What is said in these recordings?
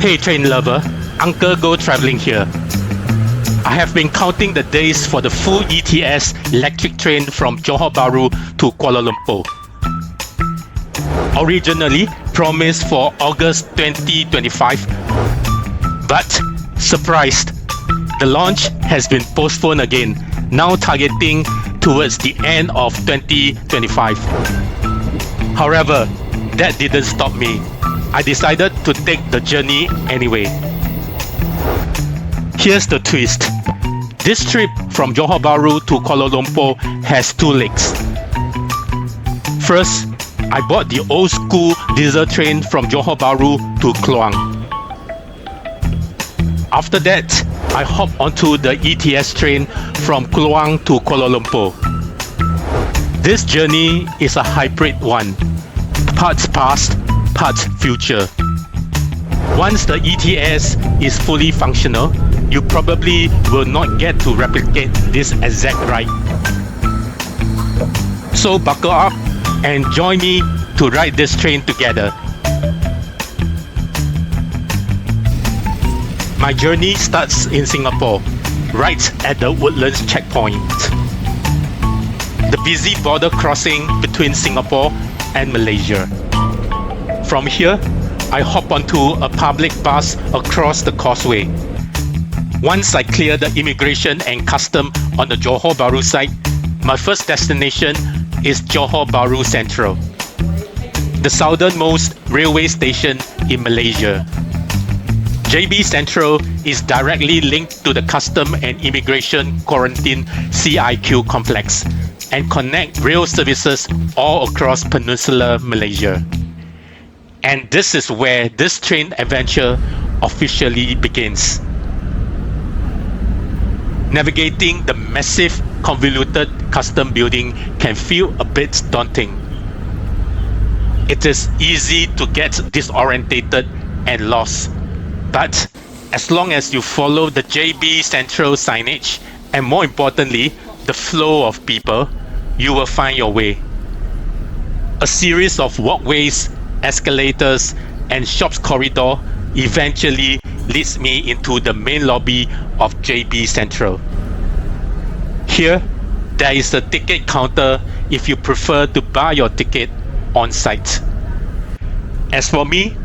Hey train lover, Uncle Go traveling here. I have been counting the days for the full ETS electric train from Johor Bahru to Kuala Lumpur. Originally promised for August 2025, but surprised, the launch has been postponed again, now targeting towards the end of 2025. However, that didn't stop me. I decided to take the journey anyway. Here's the twist. This trip from Johor Bahru to Kuala Lumpur has two legs. First, I bought the old school diesel train from Johor Bahru to Kluang. After that, I hopped onto the ETS train from Kluang to Kuala Lumpur. This journey is a hybrid one, parts past, parts future. Once the ETS is fully functional, you probably will not get to replicate this exact ride. So buckle up and join me to ride this train together. My journey starts in Singapore, right at the Woodlands checkpoint, the busy border crossing between Singapore and Malaysia. From here, I hop onto a public bus across the causeway. Once I clear the immigration and custom on the Johor Bahru side, my first destination is Johor Bahru Central, the southernmost railway station in Malaysia. JB Sentral is directly linked to the Custom and Immigration Quarantine CIQ complex and connect rail services all across peninsular Malaysia. And this is where this train adventure officially begins. Navigating the massive, convoluted custom building can feel a bit daunting. It is easy to get disorientated and lost. But as long as you follow the JB Sentral signage, and more importantly, the flow of people, you will find your way. A series of walkways, escalators, and shops corridor eventually leads me into the main lobby of JB Sentral. Here, there is a ticket counter if you prefer to buy your ticket on site. As for me,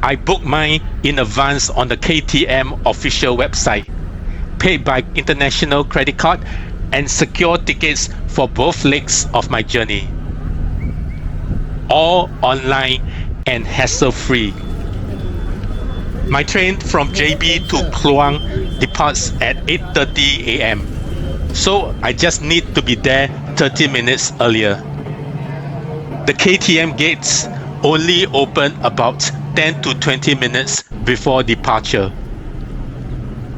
I booked mine in advance on the KTM official website, paid by international credit card, and secured tickets for both legs of my journey. All online and hassle-free. My train from JB to Kluang departs at 8:30 a.m. So I just need to be there 30 minutes earlier. The KTM gates only open about 10 to 20 minutes before departure.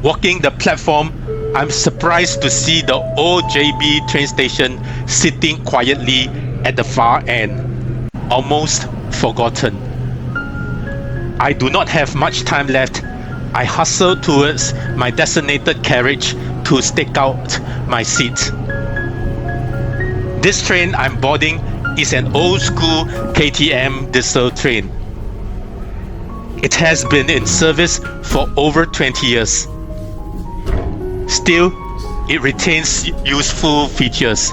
Walking the platform, I'm surprised to see the old JB train station sitting quietly at the far end, almost forgotten. I do not have much time left. I hustle towards my designated carriage to stake out my seat. This train I'm boarding is an old school KTM diesel train. It has been in service for over 20 years. Still, it retains useful features.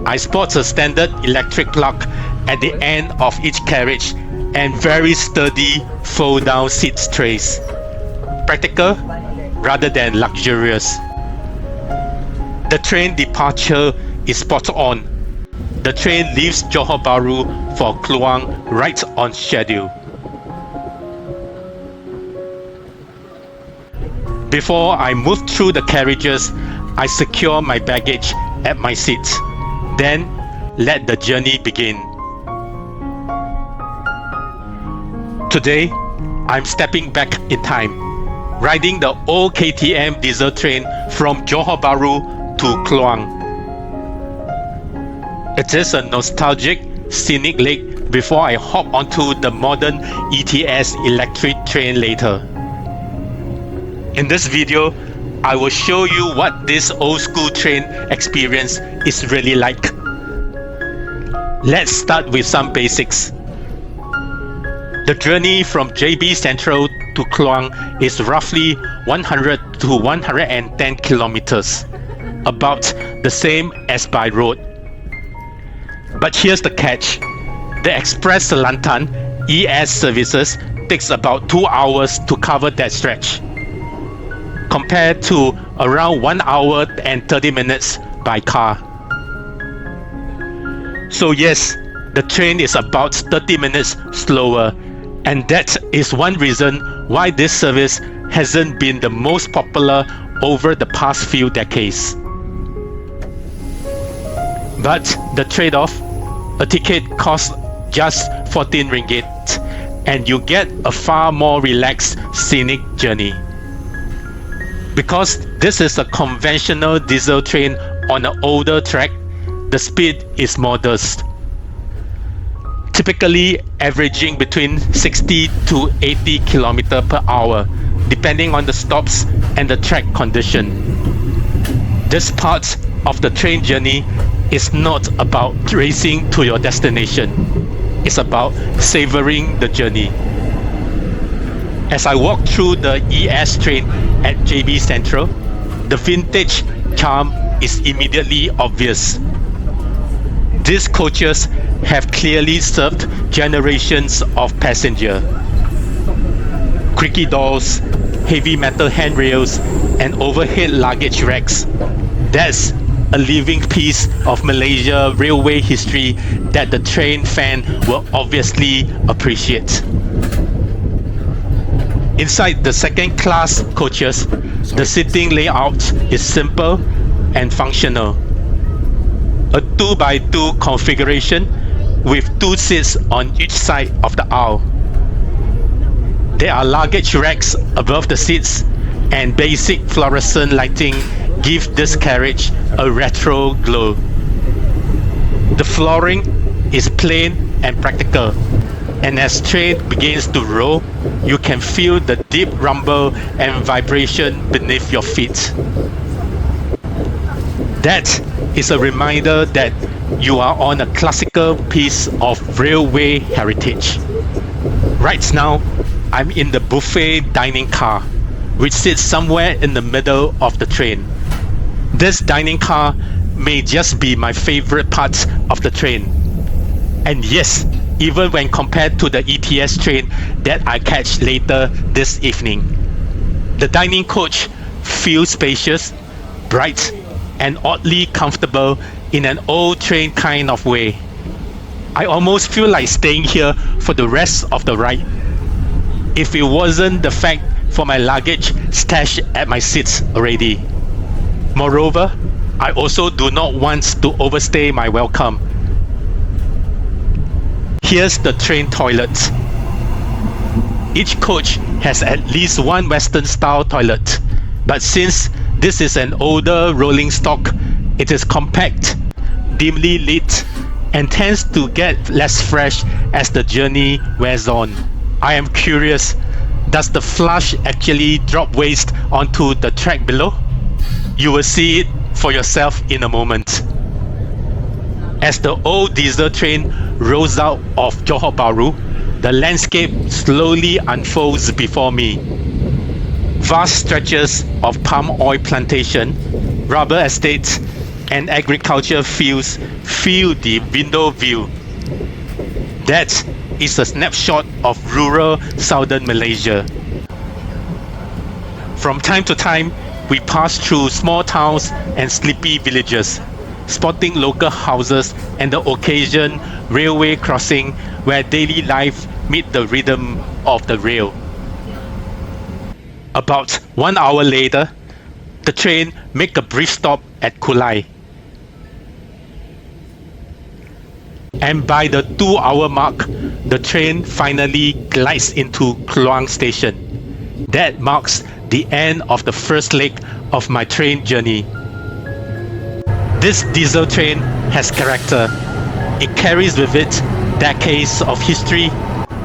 I spot a standard electric plug at the end of each carriage and very sturdy fold-down seat trays. Practical rather than luxurious. The train departure is spot on. The train leaves Johor Bahru for Kluang right on schedule. Before I move through the carriages, I secure my baggage at my seat. Then, let the journey begin. Today, I'm stepping back in time, riding the old KTM diesel train from Johor Bahru to Kluang. It is a nostalgic, scenic leg before I hop onto the modern ETS electric train later. In this video, I will show you what this old school train experience is really like. Let's start with some basics. The journey from JB Sentral to Kluang is roughly 100 to 110 kilometers, about the same as by road. But here's the catch. The Express Selatan ES services takes about 2 hours to cover that stretch, compared to around 1 hour and 30 minutes by car. So yes, the train is about 30 minutes slower, and that is one reason why this service hasn't been the most popular over the past few decades. But the trade-off, a ticket costs just 14 ringgit and you get a far more relaxed scenic journey. Because this is a conventional diesel train on an older track, the speed is modest, typically averaging between 60 to 80 km per hour, depending on the stops and the track condition. This part of the train journey is not about racing to your destination. It's about savoring the journey. As I walk through the ES train at JB Sentral, the vintage charm is immediately obvious. These coaches have clearly served generations of passengers. Creaky doors, heavy metal handrails, and overhead luggage racks. That's a living piece of Malaysia railway history that the train fan will obviously appreciate. Inside the second class coaches, the seating layout is simple and functional. A 2x2 configuration with 2 seats on each side of the aisle. There are luggage racks above the seats, and basic fluorescent lighting give this carriage a retro glow. The flooring is plain and practical, and as train begins to roll, you can feel the deep rumble and vibration beneath your feet. That is a reminder that you are on a classical piece of railway heritage. Right now, I'm in the buffet dining car, which sits somewhere in the middle of the train. This dining car may just be my favorite part of the train. And yes, even when compared to the ETS train that I catch later this evening. The dining coach feels spacious, bright, and oddly comfortable in an old train kind of way. I almost feel like staying here for the rest of the ride, if it wasn't the fact for my luggage stashed at my seats already. Moreover, I also do not want to overstay my welcome. Here's the train toilet. Each coach has at least one Western style toilet, but since this is an older rolling stock, it is compact, dimly lit, and tends to get less fresh as the journey wears on. I am curious, does the flush actually drop waste onto the track below? You will see it for yourself in a moment. As the old diesel train rolls out of Johor Bahru, the landscape slowly unfolds before me. Vast stretches of palm oil plantation, rubber estates, and agriculture fields fill the window view. That is a snapshot of rural southern Malaysia. From time to time, we pass through small towns and sleepy villages, spotting local houses and the occasion railway crossing where daily life meets the rhythm of the rail. About 1 hour later, the train makes a brief stop at Kulai. And by the 2-hour mark, the train finally glides into Kluang station. That marks the end of the first leg of my train journey. This diesel train has character. It carries with it decades of history,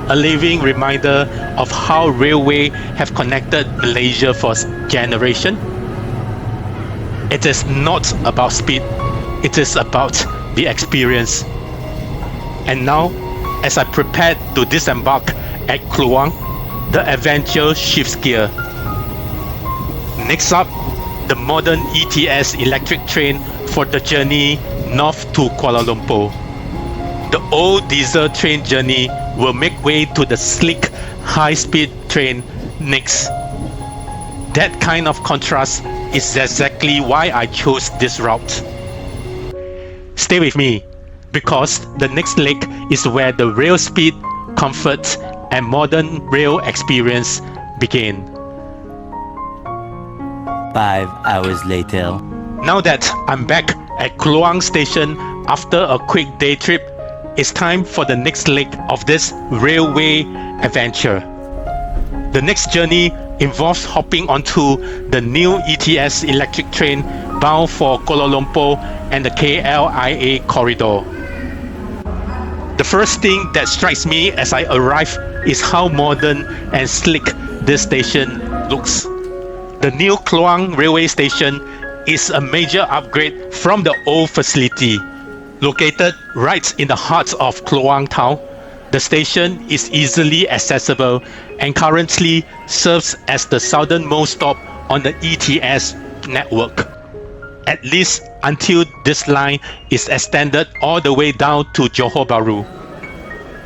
a living reminder of how railway have connected Malaysia for generations. It is not about speed, it is about the experience. And now, as I prepare to disembark at Kluang, the adventure shifts gear. Next up, the modern ETS electric train for the journey north to Kuala Lumpur. The old diesel train journey will make way to the sleek, high-speed train next. That kind of contrast is exactly why I chose this route. Stay with me, because the next leg is where the rail speed, comfort, and modern rail experience begin. 5 hours later. Now that I'm back at Kluang station after a quick day trip, it's time for the next leg of this railway adventure. The next journey involves hopping onto the new ETS electric train bound for Kuala Lumpur and the KLIA corridor. The first thing that strikes me as I arrive is how modern and sleek this station looks. The new Kluang railway station is a major upgrade from the old facility. Located right in the heart of Kluang town, the station is easily accessible and currently serves as the southernmost stop on the ETS network, at least until this line is extended all the way down to Johor Bahru.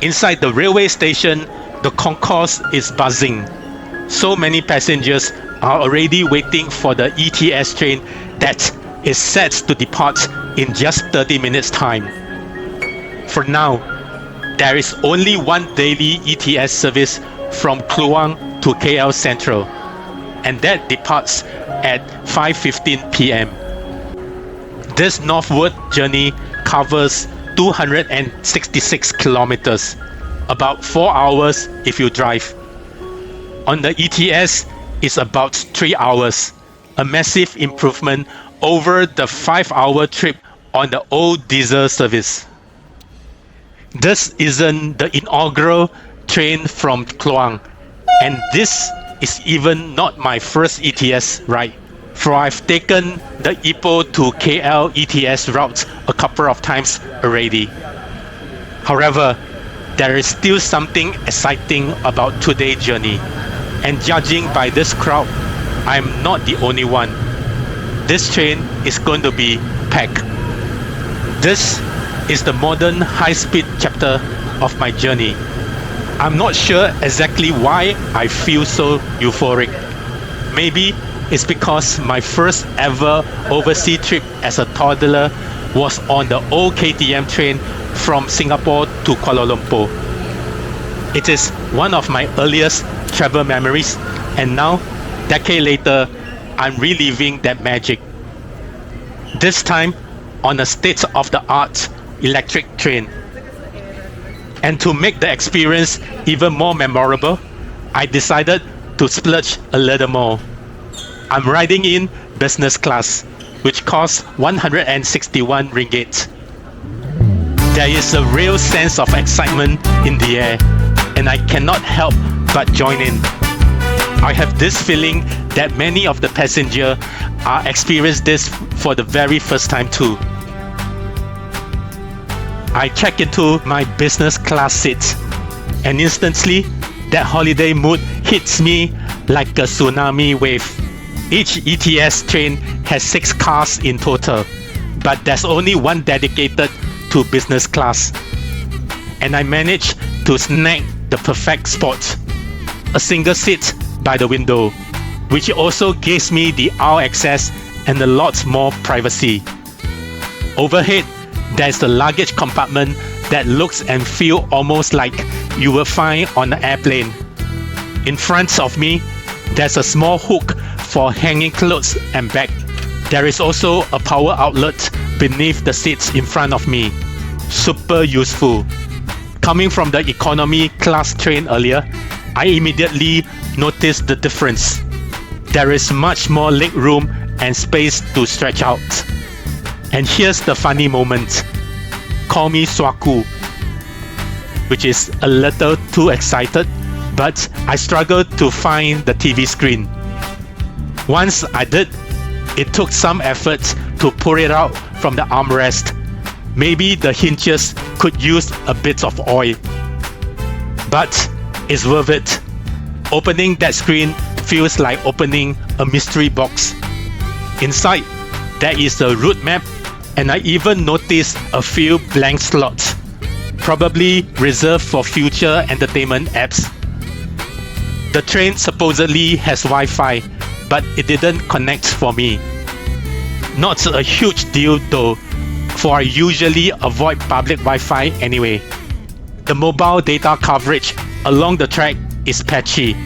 Inside the railway station, the concourse is buzzing. So many passengers are already waiting for the ETS train that is set to depart in just 30 minutes time. For now, there is only one daily ETS service from Kluang to KL Sentral, and that departs at 5:15 p.m. This northward journey covers 266 kilometers, about 4 hours if you drive. On the ETS, it's about 3 hours, a massive improvement over the 5-hour trip on the old diesel service. This isn't the inaugural train from Kluang, and this is even not my first ETS ride, for I've taken the Ipoh to KL ETS route a couple of times already. However, there is still something exciting about today's journey, and judging by this crowd, I'm not the only one. This train is going to be packed. This is the modern high-speed chapter of my journey. I'm not sure exactly why I feel so euphoric. Maybe it's because my first ever overseas trip as a toddler was on the old KTM train from Singapore to Kuala Lumpur. It is one of my earliest travel memories, and now, decade later, I'm reliving that magic. This time on a state-of-the-art electric train. And to make the experience even more memorable, I decided to splurge a little more. I'm riding in business class, which costs 161 ringgit. There is a real sense of excitement in the air, and I cannot help but join in. I have this feeling that many of the passengers are experiencing this for the very first time too. I check into my business class seat, and instantly, that holiday mood hits me like a tsunami wave. Each ETS train has 6 cars in total, but there's only one dedicated to business class. And I managed to snag the perfect spot, a single seat by the window, which also gives me the aisle access and a lot more privacy. Overhead, there's the luggage compartment that looks and feels almost like you will find on an airplane. In front of me, there's a small hook for hanging clothes and bag. There is also a power outlet beneath the seats in front of me. Super useful. Coming from the economy class train earlier, I immediately noticed the difference. There is much more leg room and space to stretch out. And here's the funny moment. Call me Swaku, which is a little too excited, but I struggled to find the TV screen. Once I did, it took some effort to pull it out from the armrest. Maybe the hinges could use a bit of oil. But it's worth it. Opening that screen feels like opening a mystery box. Inside, there is a route map, and I even noticed a few blank slots, probably reserved for future entertainment apps. The train supposedly has Wi-Fi, but it didn't connect for me. Not a huge deal though, for I usually avoid public Wi-Fi anyway. The mobile data coverage along the track is patchy,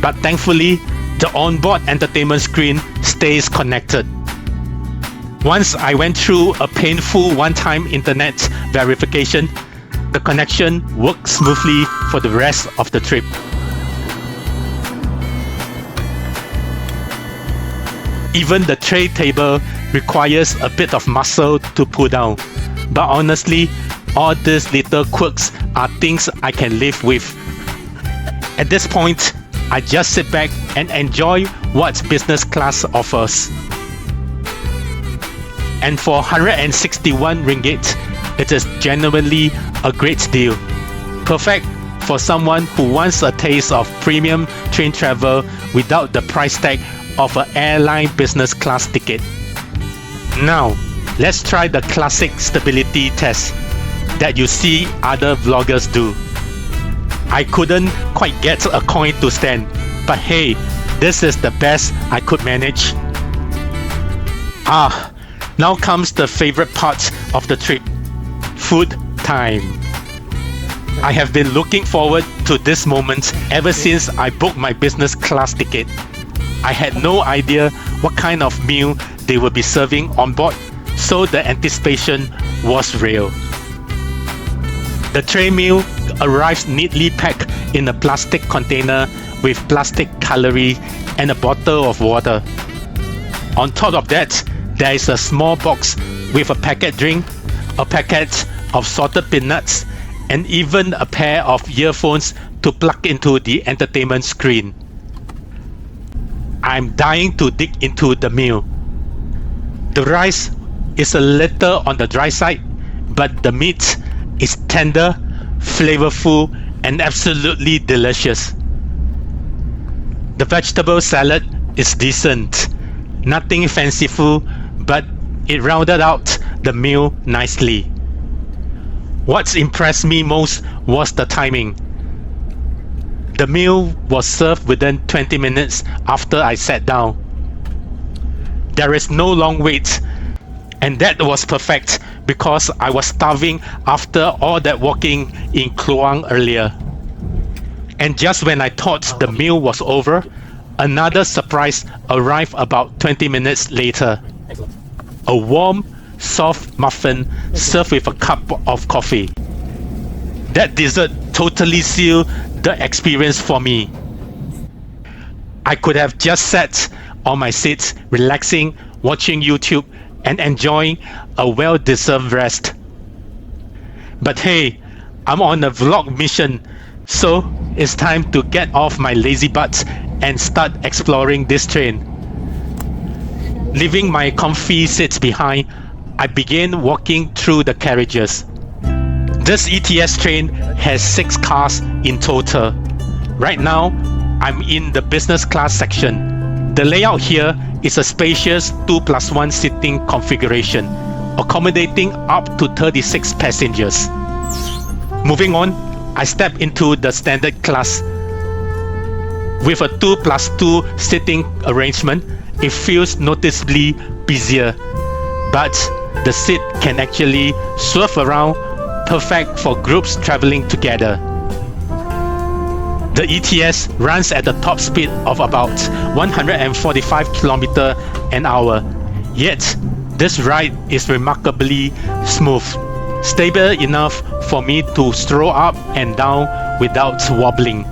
but thankfully, the onboard entertainment screen stays connected. Once I went through a painful one-time internet verification, the connection worked smoothly for the rest of the trip. Even the tray table requires a bit of muscle to pull down, but honestly, all these little quirks are things I can live with. At this point, I just sit back and enjoy what business class offers. And for 161 ringgit, it is genuinely a great deal. Perfect for someone who wants a taste of premium train travel without the price tag of an airline business class ticket. Now, let's try the classic stability test that you see other vloggers do. I couldn't quite get a coin to stand, but hey, this is the best I could manage. Now comes the favorite part of the trip, food time. I have been looking forward to this moment ever since I booked my business class ticket. I had no idea what kind of meal they would be serving on board, so the anticipation was real. The train meal arrives neatly packed in a plastic container with plastic cutlery and a bottle of water. On top of that, there is a small box with a packet drink, a packet of salted peanuts, and even a pair of earphones to plug into the entertainment screen. I'm dying to dig into the meal. The rice is a little on the dry side, but the meat is tender, flavorful, and absolutely delicious. The vegetable salad is decent, nothing fanciful, but it rounded out the meal nicely. What impressed me most was the timing. The meal was served within 20 minutes after I sat down. There is no long wait, and that was perfect because I was starving after all that walking in Kluang earlier. And just when I thought the meal was over, another surprise arrived about 20 minutes later. A warm, soft muffin served with a cup of coffee. That dessert totally sealed the experience for me. I could have just sat on my seat, relaxing, watching YouTube, and enjoying a well-deserved rest. But hey, I'm on a vlog mission, so it's time to get off my lazy butt and start exploring this train. Leaving my comfy seats behind, I began walking through the carriages. This ETS train has 6 cars in total. Right now, I'm in the business class section. The layout here is a spacious 2+1 seating configuration, accommodating up to 36 passengers. Moving on, I step into the standard class. With a 2+2 seating arrangement, it feels noticeably busier, but the seat can actually swerve around, perfect for groups traveling together. The ETS runs at the top speed of about 145 km an hour, yet this ride is remarkably smooth, stable enough for me to stroll up and down without wobbling.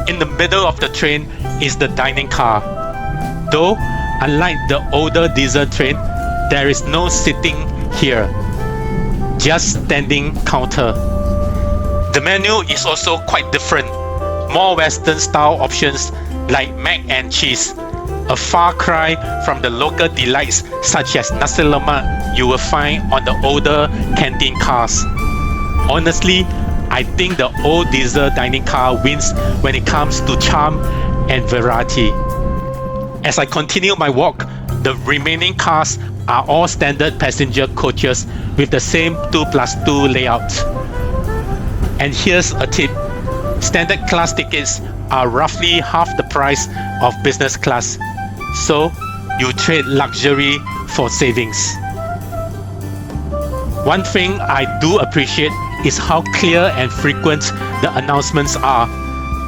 In the middle of the train is the dining car. Though, unlike the older diesel train, there is no seating here, just standing counter. The menu is also quite different, more Western style options like mac and cheese, a far cry from the local delights such as nasi lemak you will find on the older canteen cars. Honestly, I think the old diesel dining car wins when it comes to charm and variety. As I continue my walk, the remaining cars are all standard passenger coaches with the same 2+2 layout. And here's a tip. Standard class tickets are roughly half the price of business class. So you trade luxury for savings. One thing I do appreciate is how clear and frequent the announcements are,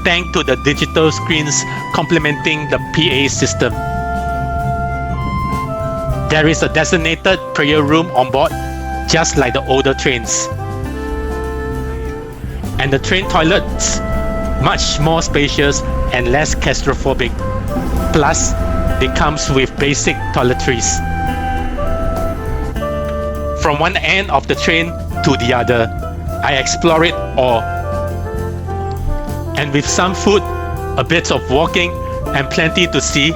thanks to the digital screens complementing the PA system. There is a designated prayer room on board, just like the older trains. And the train toilets, much more spacious and less claustrophobic. Plus, it comes with basic toiletries. From one end of the train to the other, I explore it all. And with some food, a bit of walking, and plenty to see,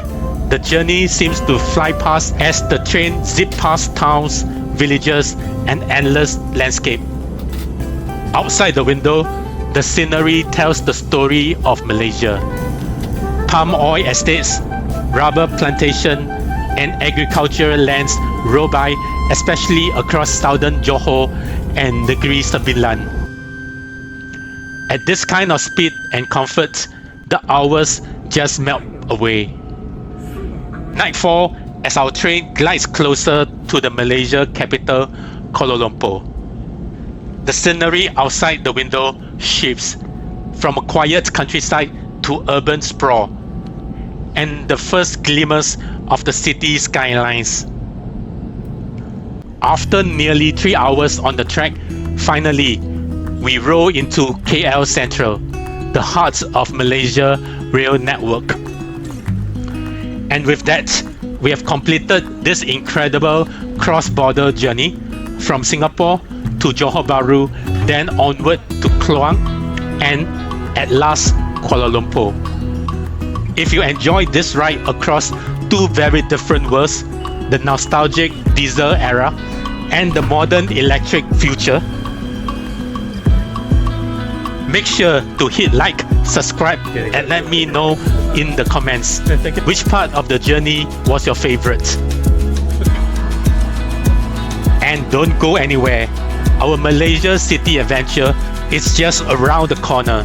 the journey seems to fly past as the train zips past towns, villages, and endless landscape. Outside the window, the scenery tells the story of Malaysia. Palm oil estates, rubber plantation, and agricultural lands roll by, especially across southern Johor and Negeri Sembilan. At this kind of speed and comfort, the hours just melt away. Nightfall as our train glides closer to the Malaysia capital, Kuala Lumpur. The scenery outside the window shifts from a quiet countryside to urban sprawl, and the first glimmers of the city skylines. After nearly 3 hours on the track, finally, we roll into KL Sentral, the heart of Malaysia rail network. And with that, we have completed this incredible cross-border journey from Singapore to Johor Bahru, then onward to Kluang, and at last, Kuala Lumpur. If you enjoyed this ride across two very different worlds, the nostalgic diesel era and the modern electric future, make sure to hit like, subscribe, and let me know in the comments which part of the journey was your favorite. And don't go anywhere. Our Malaysia city adventure is just around the corner.